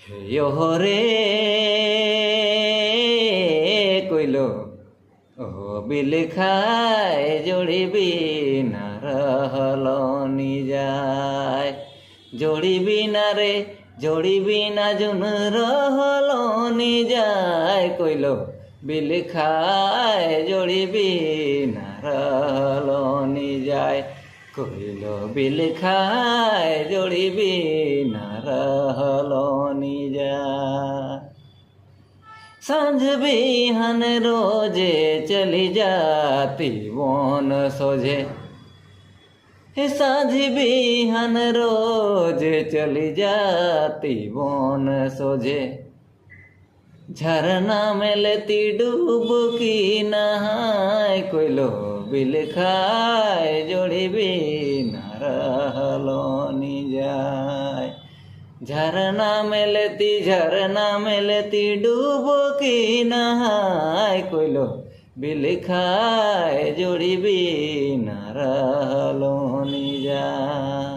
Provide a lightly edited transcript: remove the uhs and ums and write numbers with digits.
হরে কইল ও বিল খায় জড়িবি না রহলনি যায়, জড়িবি না রে জড়িবি না জুন রহলনি যায়, কইল বিল খায় জড়িবি না রহলনি যায়, কইল বিল খায় জড়িবি না রহলনি যায়। সাঁঝ বিহান রোজে চলি যাতি বন সোঝে, সাঁঝ বিহান রোজে চলি যাতি বন সোঝে, ঝরনা মেলতি ডুবকি নহায়, কইল বিল খায় জড়িবি না রহলনি যায়, ঝরনা মেলতি ডুবকি নহায়, কইল বিল খায় জড়িবি না রহলনি যায়।